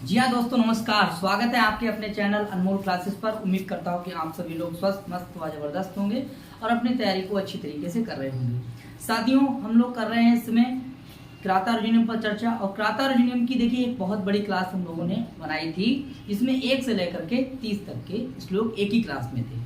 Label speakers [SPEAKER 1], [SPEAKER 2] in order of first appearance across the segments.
[SPEAKER 1] जी हाँ दोस्तों, नमस्कार। स्वागत है आपके अपने चैनल अनमोल क्लासेस पर। उम्मीद करता हूँ कि आप सभी लोग स्वस्थ, मस्त व जबरदस्त होंगे और अपनी तैयारी को अच्छी तरीके से कर रहे होंगे। साथियों, हम लोग कर रहे हैं इसमें क्राता अर्जुनियम पर चर्चा। और क्राता अर्जुनियम की देखिए एक बहुत बड़ी क्लास हम लोगों ने बनाई थी, जिसमें 1 से लेकर के 30 तक के श्लोक एक ही क्लास में थे।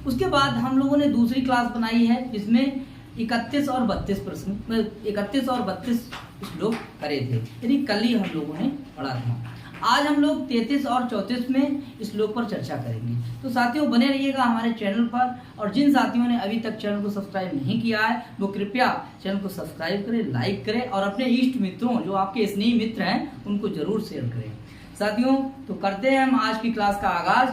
[SPEAKER 1] उसके बाद हम लोगों ने दूसरी क्लास बनाई है, जिसमें 31 और 32 प्रश्न 31 और 32 श्लोक करे थे, यानी कल ही हम लोगों ने पढ़ा था। आज हम लोग 33 और 34 में श्लोक पर चर्चा करेंगे। तो साथियों, बने रहिएगा हमारे चैनल पर। और जिन साथियों ने अभी तक चैनल को सब्सक्राइब नहीं किया है, वो कृपया चैनल को सब्सक्राइब करें, लाइक करें और अपने इष्ट मित्रों, जो आपके स्नेही मित्र हैं, उनको जरूर शेयर करें। साथियों, तो करते हैं हम आज की क्लास का आगाज।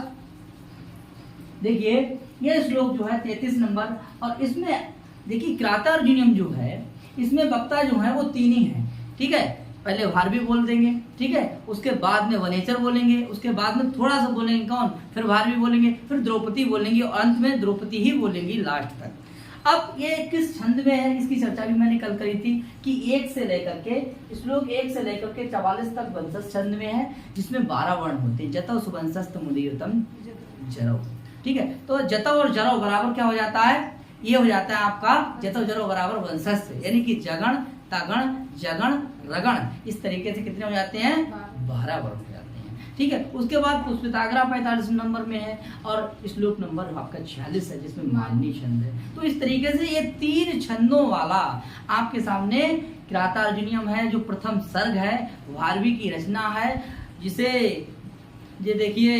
[SPEAKER 1] देखिए, यह श्लोक जो है 33 नंबर, और इसमें देखिए क्राता अर्जुनियम जो है, इसमें वक्ता जो है वो 3 ही है। ठीक है, पहले भारवी बोल देंगे, ठीक है, उसके बाद में वनेचर बोलेंगे, उसके बाद में थोड़ा सा बोलेंगे कौन, फिर भारवी बोलेंगे, फिर द्रौपदी बोलेंगे और अंत में द्रौपदी ही बोलेंगी लास्ट तक। अब ये किस छंद में है, इसकी चर्चा भी मैंने कल करी थी कि 1 से लेकर के श्लोक 1 से लेकर के 44 तक वंशज छंद में है, जिसमें 12 वर्ण होते हैं। जतौ सुवंशस्त मुदीयतम जरौ। ठीक है, तो जतौ और जरौ बराबर क्या हो जाता है, ये हो जाता है आपका जतौ जरौ बराबर वंशस्थ, यानी कि जगण, तगण, जगण, रगण, इस तरीके से कितने हो जाते हैं, 12 वर्ण हो जाते हैं। ठीक है, उसके बाद पुष्पिताग्रा 45 नंबर में है और श्लोक नंबर आपका 46 है, जिसमें मालिनी छंद है। तो इस तरीके से ये 3 छंदों वाला आपके सामने क्राता अर्जुनियम है, जो प्रथम सर्ग है, भारवी की रचना है, जिसे ये देखिए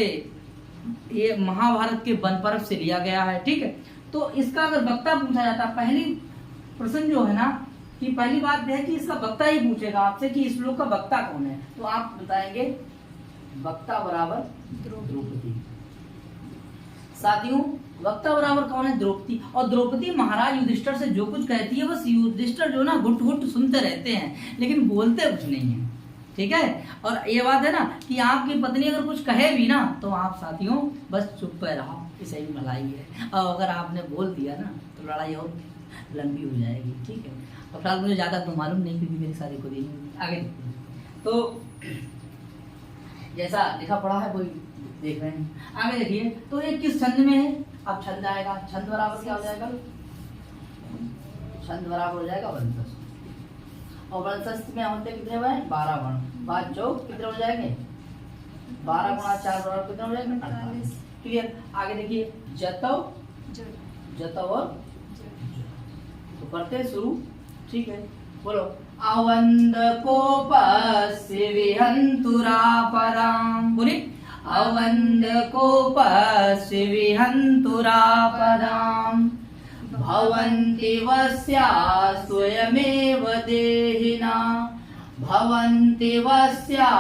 [SPEAKER 1] ये महाभारत के वन पर्व से लिया गया है। ठीक है, तो इसका अगर वक्ता पूछा जाता, पहली प्रश्न जो है ना, कि पहली बात है कि इसका वक्ता ही पूछेगा आपसे कि इस श्लोक का वक्ता कौन है, तो आप बताएंगे वक्ता बराबर द्रौपदी। साथियों, वक्ता बराबर कौन है, द्रौपदी। और द्रौपदी महाराज युधिष्ठिर से जो कुछ कहती है, बस युधिष्ठिर जो ना घुट घुट सुनते रहते हैं, लेकिन बोलते कुछ नहीं है। ठीक है, और ये बात है ना कि आपकी पत्नी अगर कुछ कहे भी ना, तो आप साथियों बस चुप रहो, इसे ही भलाई है। और अगर आपने बोल दिया ना, तो लड़ाई और लंबी हो जाएगी। ठीक है, और फिलहाल मुझे ज्यादा तो मालूम नहीं, क्योंकि मेरी शादी को नहीं। आगे तो जैसा लिखा पड़ा है वही देख रहे हैं। आगे देखिए, तो ये किस छंद में है, अब छंद आएगा, छंद बराबर क्या हो जाएगा, छंद बराबर हो जाएगा वंशज। और वंशज में होते कितने हुए, 12 वर्ण। 5 चौक कितने हो जाएंगे, 12 गुणा 4 बराबर कितने हो जाएंगे, 48। क्लियर। आगे देखिए, जतौ, जतौ और तो करते हैं शुरू। ठीक है, बोलो। अवंद कोपस्य विहंतुरापदाम्, बोलिए। अवंद कोपस्य विहंतुरापदाम्, भवन्ति वस्या स्वयमेव देहिना, भवन्ति वस्या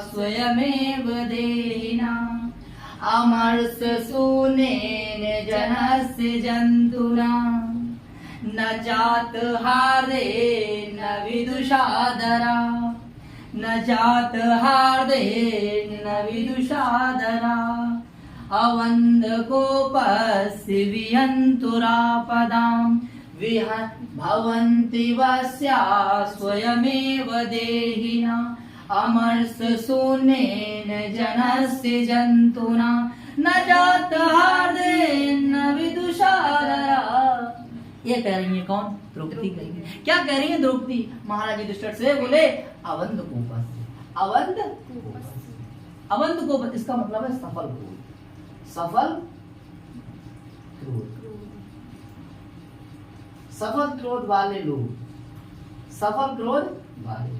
[SPEAKER 1] स्वयमेव देहिना, अमर्ष सूनेन जनस्य जन्तुना, न जात हार्दे न विदुषादरा, न जात हार्दे न विदुषादरा, अवंद कोपस्य विहंतुरापदाम्, भवन्ति वस्या स्वयमेव देहिना, अमर्ष शून्येन जनस्य जन्तुना, न जात हार्दे न विदुषादरा। ये कह रही है कौन, द्रौपदी कह रही है। क्या कह रही है द्रौपदी, महाराज युधिष्ठिर से बोले अवंद कोपस, अवंद अवंद कोपस, इसका मतलब है सफल क्रोध, सफल क्रोध, सफल क्रोध वाले लोग, सफल क्रोध वाले,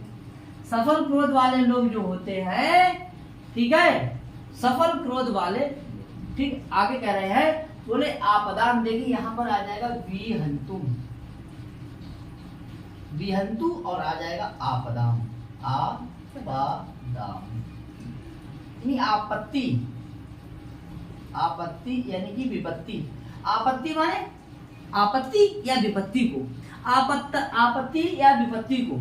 [SPEAKER 1] सफल क्रोध वाले लोग जो होते हैं, ठीक है, सफल क्रोध वाले। ठीक, आगे कह रहे हैं, बोले आपदाम, देखिए यहां पर आ जाएगा विहंतुम, विहंतु, और आ जाएगा आपदाम, आपदाम यानी आपत्ति, आपत्ति यानी कि विपत्ति। आपत्ति माने आपत्ति या विपत्ति को, आपत्ति या विपत्ति को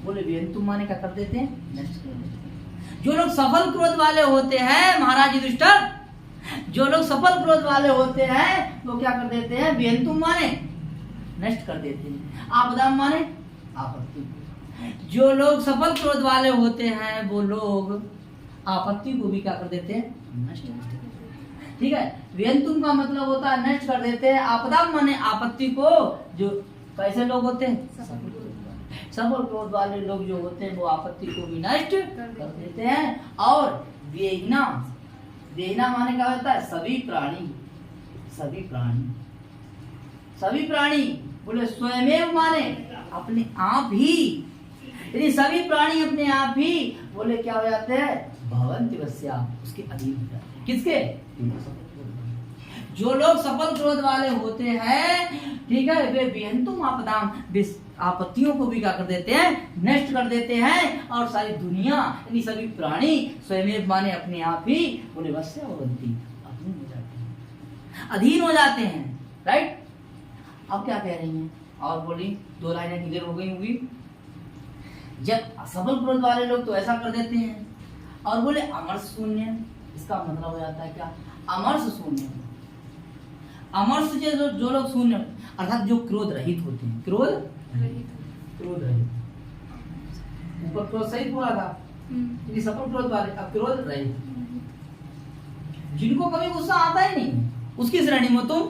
[SPEAKER 1] बोले विहंतुम माने क्या कर देते हैं, नष्ट कर देते हैं। जो लोग सफल क्रोध वाले होते हैं महाराज युधिष्ठिर, जो लोग सफल क्रोध वाले होते हैं वो क्या कर देते हैं, विहंतुम माने नष्ट कर देते हैं, आपदा माने आपत्ति। जो लोग सफल क्रोध वाले होते हैं वो लोग आपत्ति को भी क्या कर देते हैं, नष्ट कर देते हैं। ठीक है, व्यंतुम का मतलब होता है नष्ट कर देते हैं, आपदा माने आपत्ति को। जो कैसे लोग होते हैं, सबल क्रोध वाले लोग जो होते हैं वो आपत्ति को भी नष्ट कर देते हैं। और वेगना, वेगना माने क्या होता है, सभी प्राणी, सभी प्राणी, सभी प्राणी बोले स्वयं माने अपने आप ही, यदि सभी प्राणी अपने आप ही बोले क्या हो जाते हैं, भवन्ति वस्या, उसके अधीन हो जाते हैं। किसके, जो लोग सफल क्रोध वाले होते हैं, ठीक है, वे विहंतुम आपदाम, आपत्तियों को भी क्या कर देते हैं, नष्ट कर देते हैं। और सारी दुनिया यानी सभी प्राणी स्वयं माने अपने आप ही बोले वस्या भवन्ति, अधीन हो जाते हैं, अधीन हो जाते हैं। राइट, अब क्या कह रही हैं, और बोली 2 लाइनें क्लियर हो गई होंगी। जब सफल क्रोध वाले लोग तो ऐसा कर देते हैं, और बोले अमर्ष शून्य, इसका मतलब हो जाता है क्या, अमर्ष शून्य। अमर्ष जो लोग शून्य अर्थात जो क्रोध रहित होते हैं, क्रोध रहित, ऊपर क्रोध सहित बोला था, यदि सफल क्रोध वाले, अब क्रोध रहित, जिनको कभी गुस्सा आता ही नहीं, उसकी श्रेणी में तुम,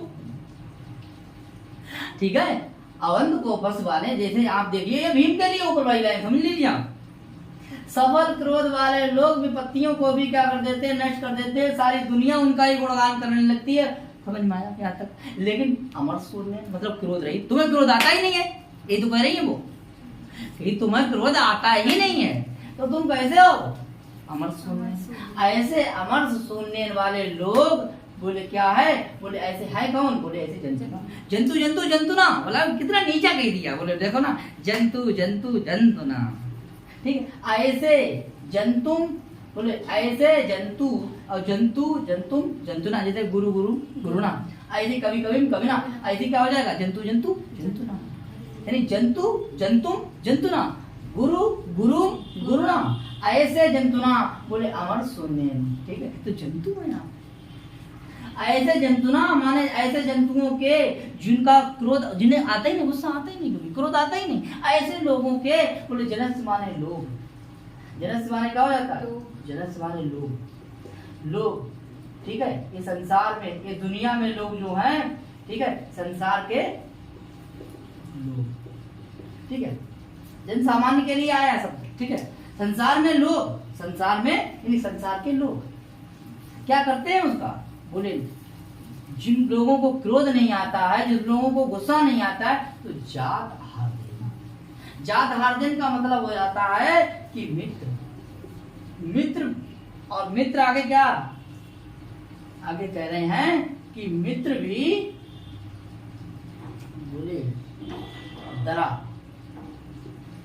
[SPEAKER 1] ठीक है। अवंत को पस वाले, जैसे आप देखिए ये भीम के लिए ऊपर वाली लाइन समझ लीजिए आप। सफल क्रोध वाले लोग विपत्तियों को भी क्या कर देते हैं, नष्ट कर देते हैं, सारी दुनिया उनका ही गुणगान करने लगती है। समझ में आया यहाँ तक। लेकिन अमर शून्य मतलब क्रोध रहित, तुम्हें क्रोध आता ही नहीं है, ये तो कह रही है वो कि तुम्हें क्रोध आता ही नहीं है, तो तुम कैसे हो, अमर शून्य। ऐसे अमर शून्य वाले लोग बोले क्या है, बोले ऐसे है कौन, बोले ऐसे जंतु, जंतु जंतु जंतु ना, बोला कितना नीचा कह दिया, बोले देखो ना, जंतु जंतु जंतु ना, ठीक है। ऐसे जंतु बोले ऐसे जंतु, और जंतु जंतु जंतु ना, जैसे गुरु गुरु गुरु ना, ऐसे कभी कभी कभी ना, ऐसे क्या हो जाएगा, जंतु जंतु जंतु ना, यानी जंतु जंतु जंतु ना, गुरु गुरु गुरु ना, ऐसे जंतु ना, बोले अमर शून्य, ठीक है। तो जंतु है ना, ऐसे जंतु ना माने ऐसे जंतुओं के जिनका क्रोध, जिन्हें आता ही नहीं, गुस्सा आता ही नहीं, कभी क्रोध आता ही नहीं, ऐसे लोगों के बोले जनस माने लोग, जनस माने क्या हो जाता है, जनस माने लोग, ठीक है। ये संसार में, ये दुनिया में लोग जो हैं, ठीक है, संसार के लोग, ठीक है, जन सामान्य के लिए आया सब, ठीक है। संसार में लोग, संसार में यानी संसार के लोग क्या करते हैं उसका, बोले जिन लोगों को क्रोध नहीं आता है, जिन लोगों को गुस्सा नहीं आता है, तो जात हार्देन, जात हार्देन का मतलब हो जाता है कि मित्र, मित्र, और मित्र आगे क्या, आगे कह रहे हैं कि मित्र भी बोले दरा,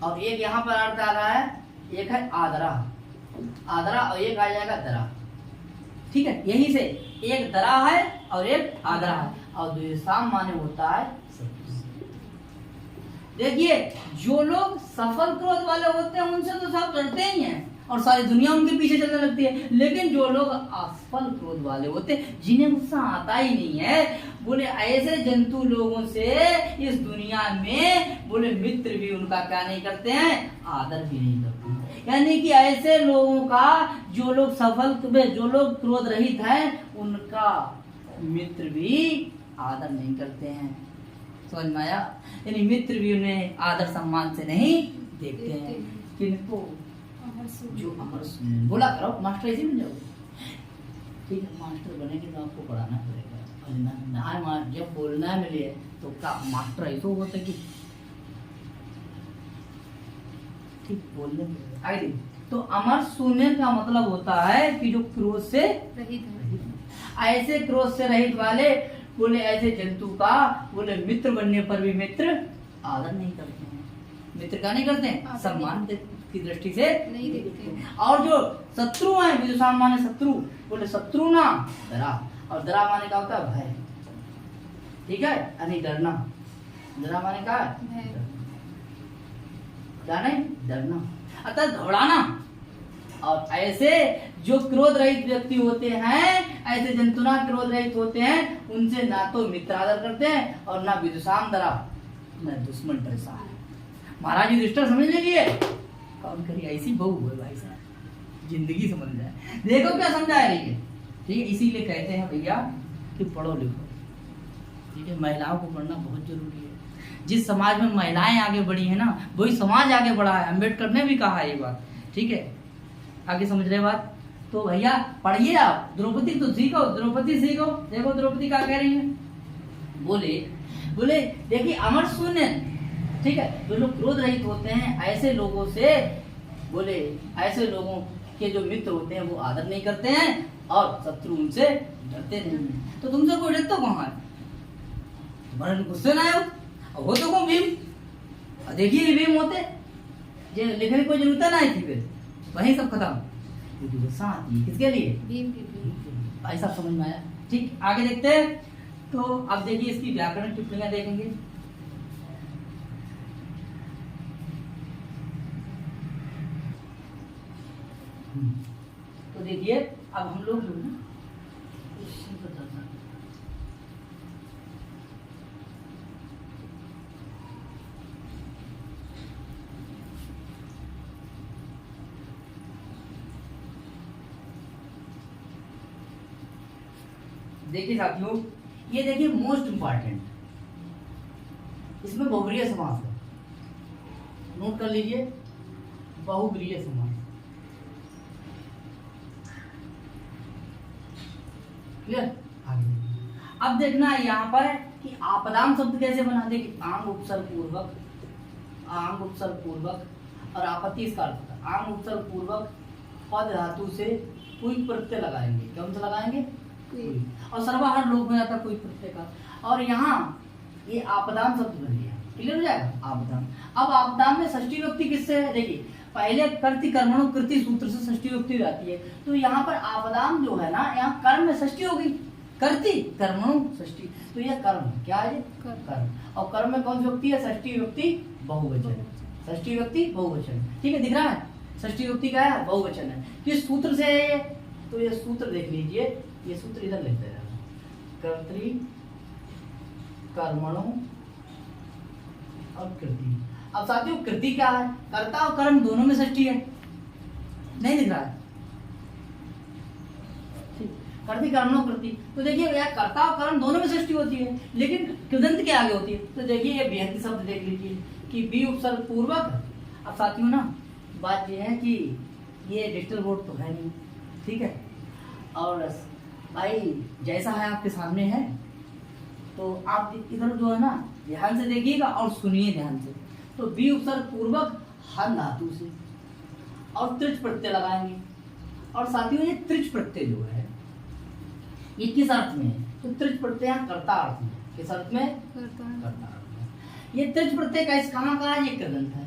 [SPEAKER 1] और एक यहाँ पर अर्थ आ रहा है, एक है आदरा, आदरा, और एक आ जाएगा दरा, ठीक है। यही से एक दरा है और एक आदरा है, और द्वेषाम माने होता है। देखिए जो लोग सफल क्रोध वाले होते हैं उनसे तो सब डरते ही हैं और सारी दुनिया उनके पीछे चलने लगती है, लेकिन जो लोग असफल क्रोध वाले होते हैं, जिन्हें गुस्सा आता ही नहीं है, बोले ऐसे जंतु लोगों से इस दुनिया में बोले मित्र भी उनका क्या नहीं करते हैं, आदर भी नहीं करते हैं। यानी कि ऐसे लोगों का, जो लोग सफल, जो लोग क्रोध रहित हैं, उनका मित्र भी आदर नहीं करते हैं। समझ में आया, यानी मित्र भी उन्हें आदर सम्मान से नहीं देखते हैं। किनको, जो अमर शून्य, बोला करो मास्टर ऐसे बन जाओ, ठीक है, मास्टर बनेंगे तो आपको पढ़ाना पड़ेगा, ना जब बोलना मिले तो क्या मास्टर ऐसा होता है कि ठीक बोलने आगे। तो अमर शून्य का मतलब होता है कि जो क्रोध से रहित है, ऐसे क्रोध से रहित वाले बोले ऐसे जंतु का बोले मित्र बनने पर भी मित्र आदर नहीं करते हैं, मित्र का नहीं करते हैं, सम्मान की दृष्टि से नहीं देखते। और जो शत्रु है, विदुषाम माने शत्रु, बोले शत्रु ना डरा, और डरा माने क्या होता है, भय, ठीक है, यानी डरना, डरा माने क्या है, क्या नहीं, डरना, अतः दौड़ाना। और ऐसे जो क्रोध रहित व्यक्ति होते हैं, ऐसे जंतुना क्रोध रहित होते हैं, उनसे ना तो मित्र आदर करते हैं और ना विदुषाम डरा, न दुश्मन डरता है। महाराज युधिष्ठिर समझ लीजिए, कौन करिए ऐसी बहू है भाई साहब, जिंदगी समझ जाए। देखो क्या समझाया रही है, ठीक है। इसीलिए कहते हैं भैया कि पढ़ो लिखो, ठीक है। महिलाओं को पढ़ना बहुत जरूरी है। जिस समाज में महिलाएं आगे बढ़ी है ना, वही समाज आगे बढ़ा है। अम्बेडकर ने भी कहा है ये बात, ठीक है। आगे समझ रहे बात? तो भैया पढ़िए आप, द्रौपदी तो सीखो, द्रौपदी सीखो। देखो द्रौपदी क्या कह रही है, बोले बोले देखिए अमर शून्य, ठीक है। जो लोग क्रोध रहित होते हैं ऐसे लोगों से, बोले ऐसे लोगों के जो मित्र होते हैं वो आदर नहीं करते हैं और शत्रु उनसे डरते नहीं हैं। तो तुमसे कोई डरता कहाँ है? तुम्हारे गुस्से ना आए हो तो कौन भीम, देखिए भीम होते जो लिखने की कोई जरूरत ना आई थी, फिर वही सब खत्म। क्योंकि गुस्सा आती है किसके लिए? भीम के लिए। भाई साहब समझ में आया? ठीक, आगे देखते हैं। तो अब देखिए इसकी व्याकरण टिप्पणियां देखेंगे। तो देखिए अब हम लोग जो है ना देखिए साथियों, ये देखिए मोस्ट इंपॉर्टेंट, इसमें बहुब्रीहि समास है, नोट कर लीजिए, बहुब्रीहि समास। क्लियर? आगे अब देखना है यहाँ पर कि आपदाम शब्द कैसे बना दे। आंग उपसर्ग पूर्वक, आंग उपसर्ग पूर्वक और आपत्ति इसका अर्थ होता है। आंग उपसर्ग पूर्वक पद धातु से कोई प्रत्यय लगाएंगे। कौन सा लगाएंगे? और सर्वहार लोक में जाता कोई प्रत्यय का। और यहाँ ये आपदाम शब्द बन गया। क्लियर हो जाएगा? आपदाम। अब आपदाम में षष्ठी विभक्ति किससे है? देखिए पहले कर्ति कर्मणो कृति सूत्र से षष्ठी विभक्ति जाती है, तो यहाँ पर आपदाम जो है ना, यहाँ कर्म में षष्ठी होगी, कर्ति कर्मणो षष्ठी, तो यह कर्म क्या है? कर्म। और कर्म में कौन सी विभक्ति है? षष्ठी विभक्ति बहुवचन, षष्ठी विभक्ति बहुवचन, ठीक है। दिख रहा है? षष्ठी विभक्ति क्या है? बहुवचन है। किस सूत्र से है ये? तो ये सूत्र देख लीजिए, ये सूत्र इधर लिख दे रहा है, कर्तृ कर्मणो और कृति। अब साथियों कृति क्या है? कर्ता और कर्म दोनों में षष्ठी है, नहीं दिख रहा है? कर्ति कर्मणो कृति, तो देखिए यार कर्ता और कर्म दोनों में षष्ठी होती है, लेकिन कृदंत के आगे होती है। तो देखिए ये बेहद शब्द देख लीजिए कि बी उपसर्ग पूर्वक। अब साथियों ना बात ये है कि ये डिजिटल बोर्ड तो है नहीं, ठीक है। और भाई जैसा है आपके सामने है, तो आप इधर जो है ना ध्यान से देखिएगा और सुनिए ध्यान से। तो बी उपसर्ग पूर्वक हन धातु से और त्रिच प्रत्यय लगाएंगे। और साथियों ये त्रिच प्रत्यय जो है ये किस अर्थ में है? तो त्रिच प्रत्यय कर्ता अर्थ में। किस अर्थ में? कर्ता अर्थ में। ये त्रिच प्रत्यय का कहाँ का है? ये कृदंत है,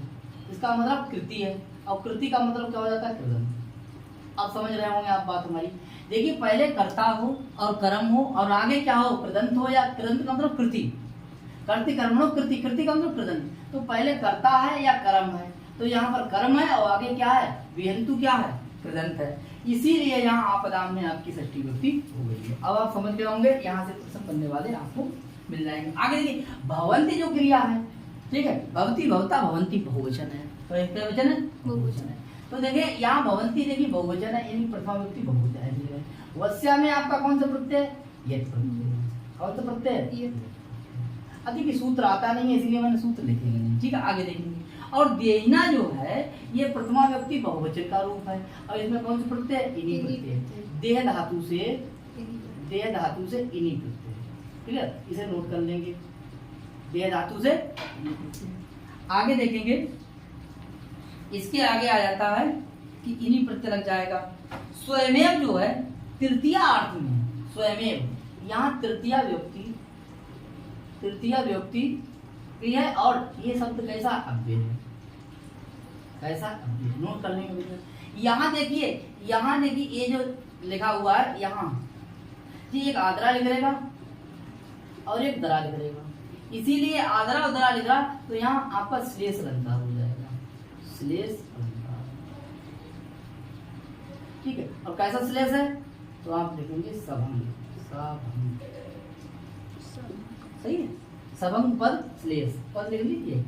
[SPEAKER 1] इसका मतलब कृति है, और कृति का मतलब क्या हो जाता है? कृदंत। अब समझ रहे होंगे आप बात हमारी। देखिए पहले कर्ता हो और कर्म हो और आगे क्या हो? कृदंत हो, या कृदंत का मतलब कृति, कर्ति कर्मणो कृति, कृति का मतलब कृदंत। तो पहले कर्ता है या कर्म है? तो यहाँ पर कर्म है और आगे क्या है? विहंतु क्या है? कृदंत है। इसीलिए यहाँ आपदाम में आपकी षष्ठी विभक्ति हो गई है। अब आप समझ गए होंगे, यहाँ से प्रश्न बनने वाले आपको मिल जाएंगे। आगे देखिए भवंती जो क्रिया है, ठीक है, भवती भवता भवंती बहुवचन है, तो एक वचन है बहुवचन है। तो देखिए यहाँ भवंती देखिए बहुवचन है, यानी प्रथमा विभक्ति बहुवचन है। वस्या में आपका कौन सा प्रत्यय? यत् प्रत्यय। कौन सा प्रत्यय? अधिक सूत्र आता नहीं है इसलिए मैंने सूत्र लिखे नहीं, ठीक है। आगे देखेंगे। और देहिना जो है ये प्रथमा व्यक्ति बहुवचन का रूप है, और इसमें कौन सा प्रत्यय? इनी प्रत्यय। देह धातु से, देह धातु से इनी प्रत्यय, ठीक है, इसे नोट कर लेंगे, देह धातु से इनी प्रत्यय। आगे देखेंगे, इसके आगे आ जाता है कि इनी प्रत्यय लग जाएगा। स्वयमेव जो है तृतीया अर्थ में, स्वयमेव यहाँ तृतीया व्यक्ति, तृतीया व्यक्ति है। और ये शब्द कैसा? अव्यय है, कैसा? अव्यय। नोट कर लेंगे। यहाँ देखिए, यहाँ देखिए ये जो लिखा हुआ है यहाँ, जी एक आदरा लिख रहेगा और एक दरा लिख रहेगा, इसीलिए आदरा और दरा लिख रहा, तो यहाँ आपका श्लेष अलंकार हो जाएगा, श्लेष अलंकार, ठीक है। और कैसा श्लेष है? तो आप लिखेंगे सबंग, सबंग, सही है, सबंग पद श्लेष, पद लिख लीजिए,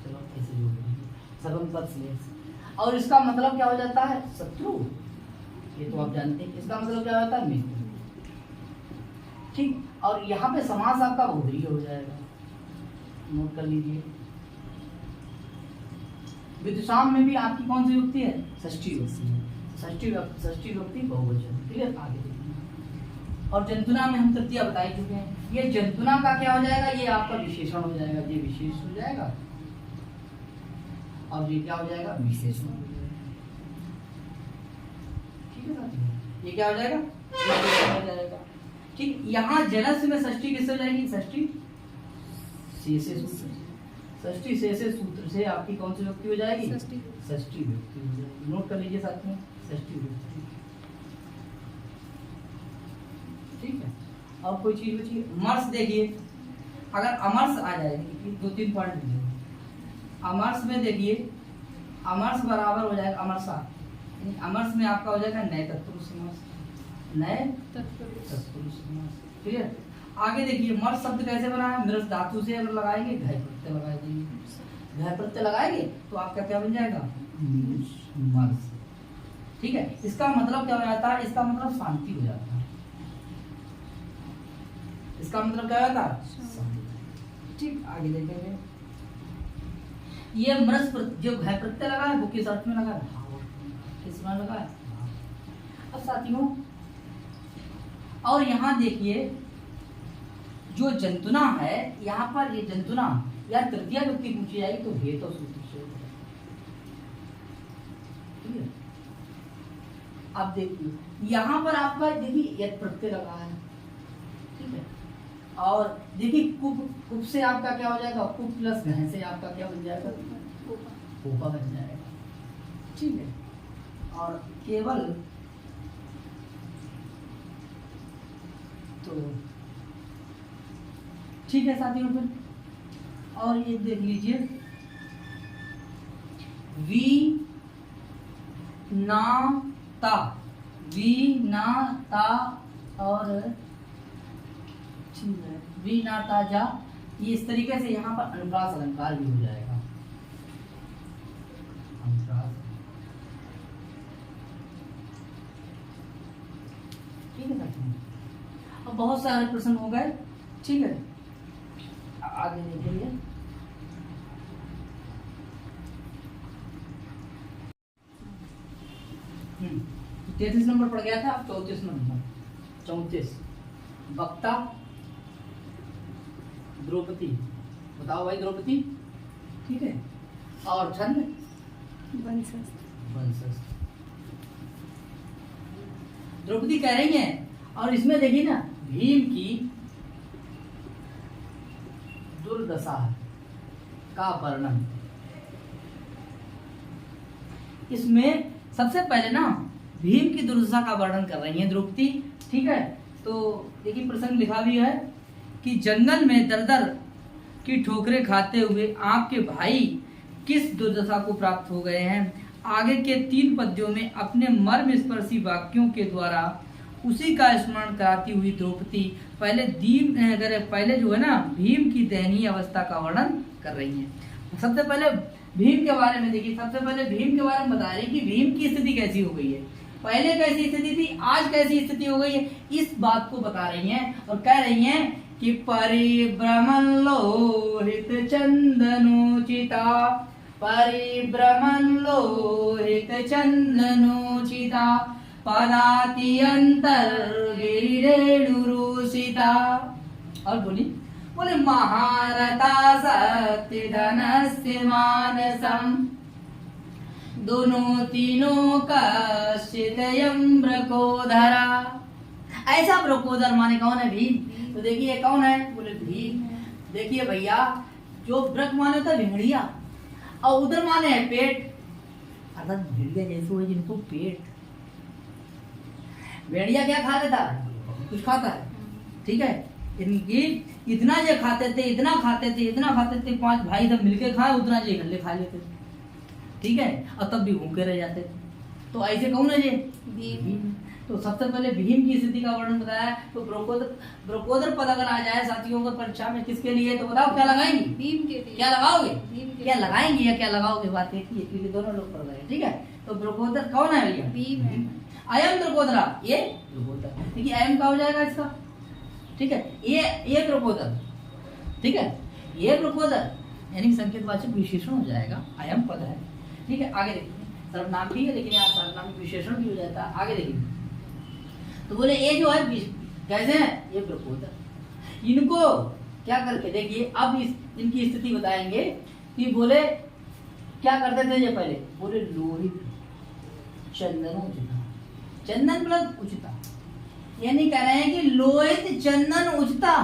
[SPEAKER 1] चलो ऐसे जोड़ लीजिए, सबंग पद श्लेष। और इसका मतलब क्या हो जाता है? शत्रु, ये तो आप जानते हैं। इसका मतलब क्या होता है? में। ठीक, और यहाँ पे समास आपका बहुब्रीहि हो जाएगा, नोट कर लीजिए। विदुषाम में भी आपकी कौन सी युक्ति है? षष्ठी युक्ति है। षष्ठी युक्ति बहुवचन। क्लियर? आगे देखिए। और जंतुना में हम तृतीया बता ही चुके हैं। ये जंतुना का क्या हो जाएगा? ये आपका विशेषण हो जाएगा, ये विशेष हो जाएगा और ये क्या हो जाएगा? विशेषण हो जाएगा। ठीक है साथियों, ये क्या हो जाएगा? विशेषण हो जाएगा। ठीक, यहाँ जनस्य में षष्ठी किससे हो जाएगी? षष्ठी शेषे सूत्र। षष्ठी शेषे सूत्र से आपकी कौन सी व्यक्ति हो जाएगी? षष्ठी व्यक्ति हो जाएगी। नोट कर लीजिए साथ में, षष्ठी व्यक्ति। ठीक है, और कोई चीज बची? मर्स देखिए, अगर अमर्स आ जाएगी, 2-3 पॉइंट देखिए। अमर्स में देखिए, अमर्स बराबर हो जाएगा अमरसा, अमर्स में आपका हो जाएगा नए तत्पुरुष समास, नए तत्पुरुष समास। क्लियर? आगे देखिए, मर्स शब्द कैसे बना है? मृत धातु से अगर लगाएंगे, घय प्रत्यय लगा देंगे, घय प्रत्यय लगाएंगे तो आपका क्या बन जाएगा? मर्स। ठीक है, इसका मतलब क्या हो जाता है? इसका मतलब शांति हो जाता है। इसका मतलब क्या होता है? ठीक, आगे देखेंगे। ये मृत जो घय प्रत्यय लगा है वो किस अर्थ में लगा है? किस में लगा है? अब साथियों, और यहाँ देखिए, जो जंतुना है, यहाँ पर ये जंतुना या तृतीया व्यक्ति पूछी जाएगी तो हेतु सूत्र से। ठीक है, अब देखिए यहाँ पर आपका देखिए यद प्रत्यय लगा है। ठीक है, और देखिए कुप से आपका क्या हो जाएगा? कुप प्लस घय से आपका क्या बन जाएगा? पोपा बन जाएगा। ठीक है, और केवल तो ठीक है साथियों। फिर और ये देख लीजिए, वी ना ता, वी ना ता और ठीक है, वी ना ता जा, ये इस तरीके से यहाँ पर अनुप्रास अलंकार भी हो जाएगा। ठीक है साथियों, अब बहुत सारे प्रश्न हो गए। ठीक है, आगे देखेंगे। तो 33 नंबर पड़ गया था, अब 34 नंबर। 34 वक्ता द्रौपदी, बताओ भाई द्रौपदी। ठीक है, और छंद वंशस्थ। द्रौपदी कह रही है, और इसमें देखिए ना, भीम की दुर्दशा का वर्णन। इसमें सबसे पहले ना भीम की दुर्दशा का वर्णन कर रही है द्रौपदी। ठीक है, तो देखिए प्रसंग लिखा भी है कि जंगल में दर-दर की ठोकरें खाते हुए आपके भाई किस दुर्दशा को प्राप्त हो गए हैं। आगे के 3 पद्यों में अपने मर्म स्पर्शी वाक्यों के द्वारा उसी का स्मरण कराती हुई द्रौपदी पहले जो है ना भीम की दयनीय अवस्था का वर्णन कर रही है। सबसे पहले भीम के बारे में देखिए, सबसे पहले भीम के बारे में बता रही कि भीम की स्थिति कैसी हो गई है, पहले कैसी स्थिति थी, आज कैसी स्थिति हो गई है, इस बात को बता रही हैं। और कह रही हैं कि परिभ्रमण लोहित चंदनोचिता, परिभ्रमण लोहित चंदनोचिता, पदाति अंतर गिरिरेणुरुषिता। और बोले महारथा सत्य धनस्य मानसम, दोनों तीनों का शितयम ब्रकोधरा। ऐसा ब्रकोधर माने कौन है? भीम। तो देखिए कौन है? बोले भीम। देखिए भैया, जो ब्रक माने था भेड़िया, और उधर माने है पेट, अर्थात भेड़िया जैसे हुए जिनको पेट। भेड़िया क्या खा लेता है? कुछ खाता है। ठीक है, इनकी इतना जो खाते थे, इतना खाते थे, इतना खाते थे, 5 भाई जब मिलके खाए उतना जो गले खा लेते थे। ठीक है, और तब भी भूखे रह जाते थे। तो ऐसे कौन है? भीम। तो सबसे पहले भीम की स्थिति का वर्णन बताया। तो ब्रकोदर पद अगर आ जाए साथियों को परीक्षा में, किसके लिए? तो बताओ क्या लगाएंगे? भीम के लिए। क्या लगाओगे? क्या लगाएंगे या क्या लगाओगे? बात एक ही है, क्योंकि दोनों लोग पढ़ रहे हैं। ठीक है, तो द्रुकोदर कौन है भैया?
[SPEAKER 2] भीम है।
[SPEAKER 1] अयम द्रुकोदरा, ये द्रुकोदर, देखिए अयम का हो जाएगा इसका, ठीक है, ये द्रुकोदर, ठीक है, ये द्रुकोदर यानी संकेतवाचक विशेषण हो जाएगा, अयम पद है, ठीक है। आगे देखिए, सर्वनाम भी है लेकिन यहाँ सर्वनाम विशेषण भी हो जाता है। आगे देखिए, तो बोले ये जो है कैसे है, ये द्रुकोदर, इनको क्या करके देखिए, अब इनकी स्थिति बताएंगे कि बोले क्या करते थे ये पहले, बोले लोहित चंदनोचिता, चंदन प्लस उचिता, यानी कह रहे हैं कि लोहित चंदन उचिता,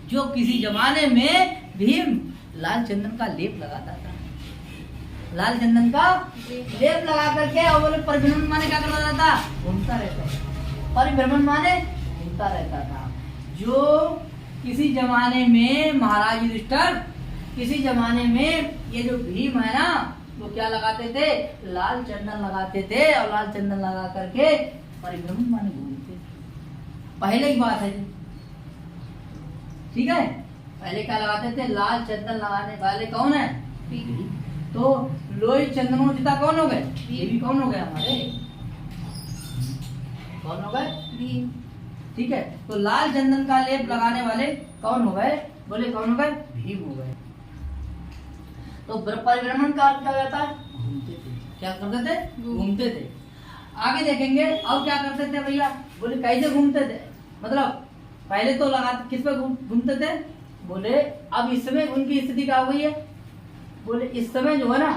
[SPEAKER 1] जो किसी जमाने में भीम लाल चंदन का लेप लगाता था, लाल चंदन का लेप लगा करके, और बोले परिभ्रमण माने क्या करता था, घूमता रहता था, परिभ्रमण माने घूमता रहता था। जो किसी जमाने में महाराज युधिष्ठिर, किसी जमाने में ये जो भीम है ना, वो क्या लगाते थे, लाल चंदन लगाते थे, और लाल चंदन लगा करके परिभ्रमण माने घूमते। पहले की बात है, ठीक है, पहले क्या लगाते थे, लाल चंदन लगाने वाले कौन है, तो लोहित चंदनोचिता कौन हो गए, ये भी कौन हो गए हमारे, कौन हो गए,
[SPEAKER 2] भीम,
[SPEAKER 1] ठीक है। तो लाल चंदन का लेप लगाने वाले कौन हो गए, बोले कौन हो गए, भीम हो गए। तो परिभ्रमण का अर्थ क्या रहता है, घूमते थे, क्या करते थे, घूमते थे। आगे देखेंगे अब क्या करते थे भैया, बोले कैसे घूमते थे, मतलब पहले तो लगाते किस पे घूमते थे, बोले अब इस समय उनकी स्थिति क्या हो गई है, बोले इस समय जो है ना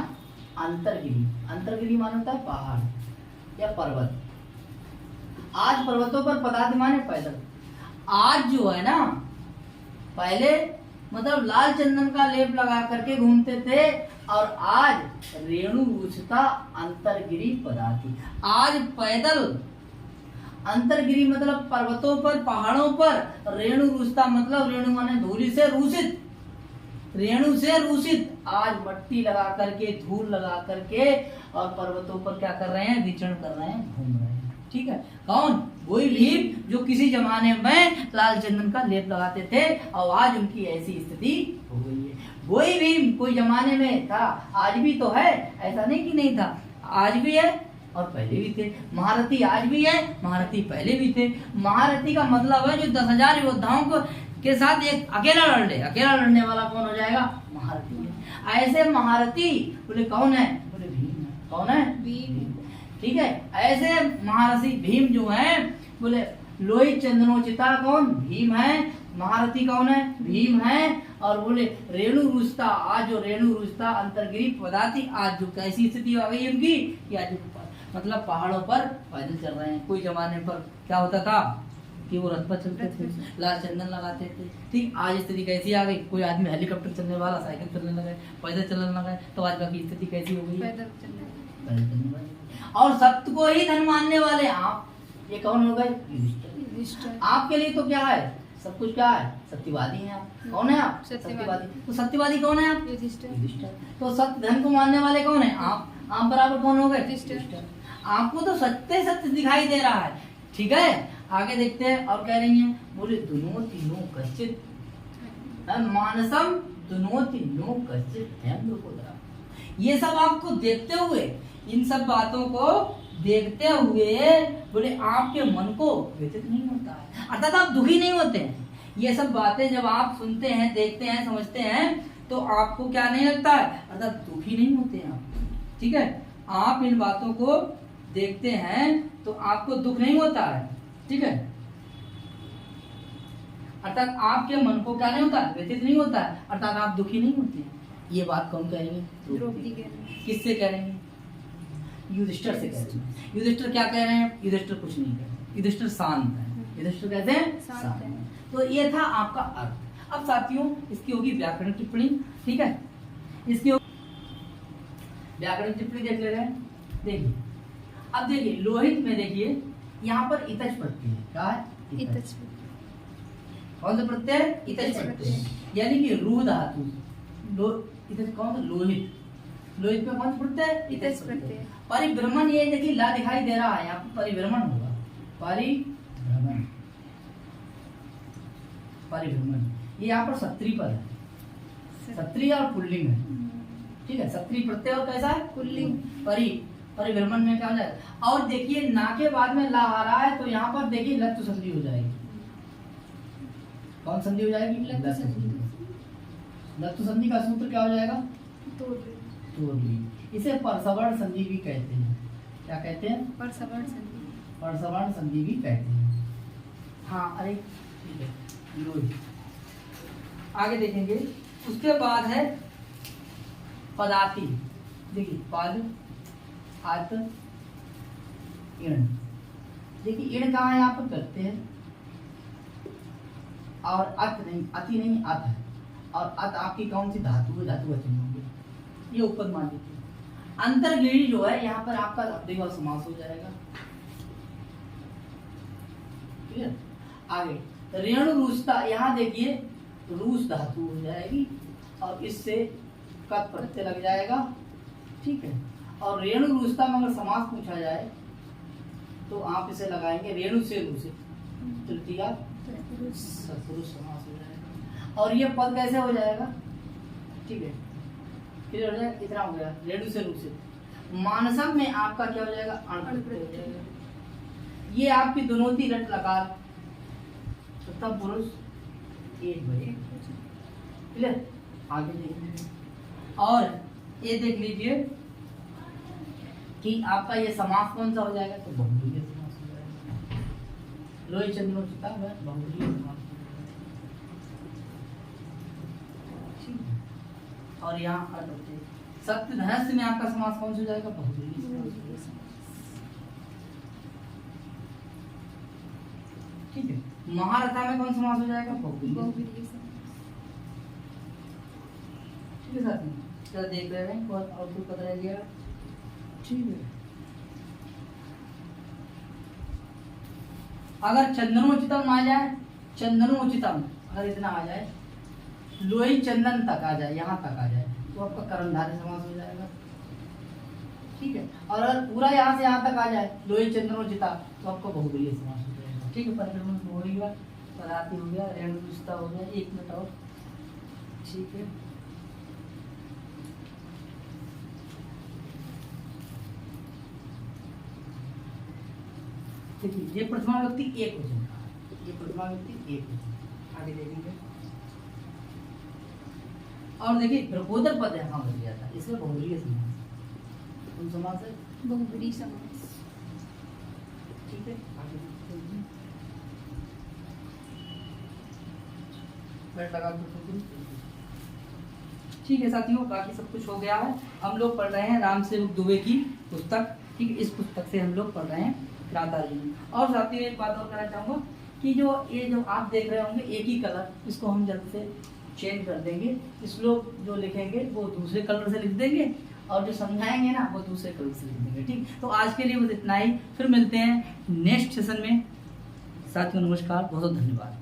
[SPEAKER 1] अंतरगिरी, अंतरगिरी माना होता है पहाड़ या पर्वत, आज पर्वतों पर पदार्थ माने पैदल, आज जो है ना, पहले मतलब लाल चंदन का लेप लगा करके घूमते थे, और आज रेणु रुचता अंतरगिरी पदार्थी, आज पैदल अंतरगिरी मतलब पर्वतों पर पहाड़ों पर, रेणु रुचता मतलब रेणु माने धूलि से रूसित, रेणु से रूसित, आज मट्टी लगा करके, धूल लगा करके, और पर्वतों पर क्या कर रहे हैं, विचरण कर रहे हैं, घूम रहे हैं, ठीक है। कौन, वही भीम जो किसी जमाने में लाल चंदन का लेप लगाते थे, और आज उनकी ऐसी स्थिति हो गई है। वही भीम कोई जमाने में था, आज भी तो है, ऐसा नहीं कि नहीं था, आज भी है और पहले भी थे। महारथी आज भी है, महारथी पहले भी थे। महारथी का मतलब है जो 10,000 योद्धाओं को के साथ एक अकेला लड़ ले, अकेला लड़ने वाला कौन हो जाएगा, महारथी है। ऐसे महारथी बोले कौन है, बोले भीम है, कौन है,
[SPEAKER 2] भीम,
[SPEAKER 1] ठीक है। ऐसे महारथी भीम जो है, बोले लोहित चंदनोचिता कौन, भीम है, महारथी कौन है, भीम है, और बोले रेणु रुचता, आज जो रेणु रुचता अंतरगिरी पदार्थी, आज जो कैसी स्थिति आ गई उनकी कि आज मतलब पहाड़ों पर पैदल चल रहे हैं। कोई जमाने पर क्या होता था कि वो रथ पर चलते थे, लाल चंदन लगाते थे, ठीक। आज स्थिति कैसी आ गई, कोई आदमी हेलीकॉप्टर चलने वाला साइकिल चलने लगे, पैदल चलने लगे, तो आज की स्थिति कैसी हो गई,
[SPEAKER 2] पैदल चलने
[SPEAKER 1] वाले। और सत्य को ही धन मानने वाले आप, ये कौन हो गए, युधिष्ठिर। आपके लिए तो क्या है, सब कुछ क्या है, सत्यवादी हैं आप। कौन है आप, सत्यवादी। तो सत्यवादी कौन है आप, युधिष्ठिर। तो सत्य धन को मानने वाले कौन है आप बराबर कौन हो गए, युधिष्ठिर। आपको तो सत्य सत्य दिखाई दे रहा है, ठीक है। आगे देखते हैं और कह रही हैं, बोले दुनोति नो कश्चित मानसम, दुनोति नो कश्चित हेम द्रुकोदरा। ये सब आपको देखते हुए, इन सब बातों को देखते हुए, बोले आपके मन को व्यथित नहीं होता है, अर्थात आप दुखी नहीं होते हैं। ये सब बातें जब आप सुनते हैं, देखते हैं, समझते हैं, तो आपको क्या नहीं लगता है, अर्थात दुखी नहीं होते हैं आप, ठीक है। आप इन बातों को देखते हैं तो आपको दुख नहीं होता है, ठीक है, अर्थात आपके मन को क्या नहीं होता है, व्यथित नहीं होता है, अर्थात आप दुखी नहीं होते हैं। ये बात कौन कह रही है, द्रौपदी कह रही है। किससे कह रही है, युधिष्ठिर से कह रही है। युधिष्ठिर क्या कह रहे हैं, युधिष्ठिर कुछ नहीं कह रहे, युधिष्ठिर शांत है, युधिष्ठिर कहते हैं शांत है। तो ये था आपका अर्थ। अब साथियों इसकी होगी व्याकरण टिप्पणी, ठीक है, इसकी व्याकरण टिप्पणी देख ले रहे हैं। देखिए अब देखिए लोहित में देखिए यहाँ पर इतच प्रत्यय है, क्या है, इतच। कौन सा प्रत्यय है, इतच प्रत्यय, यानी कि रूह धातु, इतच कौन सा, लोहित। लोहित में कौन सा प्रत्यय है, इतच प्रत्यय। परिभ्रमण, ये देखिए ला दिखाई दे रहा है, यहाँ पर परिभ्रमण होगा, परिभ्रमण, परिभ्रमण। ये यहाँ पर सत्री पद है, सत्री और पुल्लिंग है, ठीक है। सत्री प्रत्यय और कैसा है, पुल्लिंग। परिभ्रमण में क्या हो जाएगा। और देखिए ना के बाद में ला आ रहा है तो यहाँ पर देखिए लत्व संधि हो जाएगी। कौन संधि हो जाएगी? लत्व संधि। लत्व संधि का सूत्र क्या हो जाएगा? तोड़ली। इसे परसवर्ण संधि भी कहते हैं। क्या कहते हैं?
[SPEAKER 2] परसवर्ण संधि।
[SPEAKER 1] परसवर्ण संधि भी कहते हैं। हाँ अरे ठीक है, लोही। आगे देखेंगे, उसके बाद है पदाति। देखिए पद, अत, इण। देखिए इण कहाँ यहाँ पर करते हैं और अत नहीं, अति नहीं, अत है। और अत आपकी कौन सी धातु है? धातु वचन होंगे, ये ऊपर मान लीजिए। अंतर्गीणी जो है यहाँ पर आपका द्विवचन समास हो जाएगा। क्लियर? आगे रेणु रूसता, यहाँ देखिए रूस धातु हो जाएगी और इससे कत प्रत्यय लग जाएगा। ठीक है। और रेणु रूसता में अगर समास पूछा जाए तो आप इसे लगाएंगे रेणु से रूसे, तृतीया सत्पुरुष समास हो जाएगा। और ये पद कैसे हो जाएगा? ठीक है, क्लियर हो जाएगा। इतना हो गया रेणु से रूसे। मानसम में आपका क्या हो जाएगा? अण प्रत्यय हो जाएगा। ये आपकी दोनों ही रट लकार तब पुरुष एक बजे। क्लियर? आगे देखेंगे और ये देख लीजिए कि आपका ये समास कौन सा हो जाएगा? तो बहुब्रीहि समास हो जाएगा। लोही चंद्रोचिता वह बहुब्रीहि समास हो जाएगा। और यहाँ अर्थों सत्य धनस्य में आपका समास कौन सा हो जाएगा? बहुब्रीहि समास। ठीक है। महारथा में कौन समास हो जाएगा? बहुब्रीहि समास। ठीक है साथी, चलो देख रहे हैं और आउटपुट पता लग गया। ठीक है। अगर चंदनोचितम आ जाए, चंदनोचितम अगर इतना आ जाए, लोही चंदन तक आ जाए, यहाँ तक आ जाए तो आपका कर्मधारय समास हो जाएगा। ठीक है। और अगर पूरा यहाँ से यहाँ तक आ जाए, लोही चंदनोचिता, तो आपको बहुब्रीहि समास हो जाएगा। ठीक है। परिभ्रमण हो गया, पदाति हो गया, रेणु रूसता हो गया। एक मिनट और। ठीक है। देखिए ये प्रथमा व्यक्ति एक वचन का, ये प्रथमा व्यक्ति एक वचन। आगे देखेंगे और देखिए प्रबोधन पद यहाँ बन गया था, इसमें बहुब्रीहि समास। कौन समास है?
[SPEAKER 2] बहुब्रीहि समास।
[SPEAKER 1] ठीक है। आगे देखिए बैठ लगा दो। ठीक है साथियों, बाकी सब कुछ हो गया है। हम लोग पढ़ रहे हैं रामसेवक दुबे की पुस्तक। ठीक है, इस पुस्तक से हम लोग पढ़ रहे हैं रातार्जुनी। और साथियों एक बात और कहना चाहूँगा कि जो ये जो आप देख रहे होंगे एक ही कलर, इसको हम जल्द से चेंज कर देंगे। इस लोग जो लिखेंगे वो दूसरे कलर से लिख देंगे और जो समझाएंगे ना वो दूसरे कलर से लिख देंगे। ठीक, तो आज के लिए बस इतना ही। फिर मिलते हैं नेक्स्ट सेशन में। साथियों नमस्कार, बहुत बहुत धन्यवाद।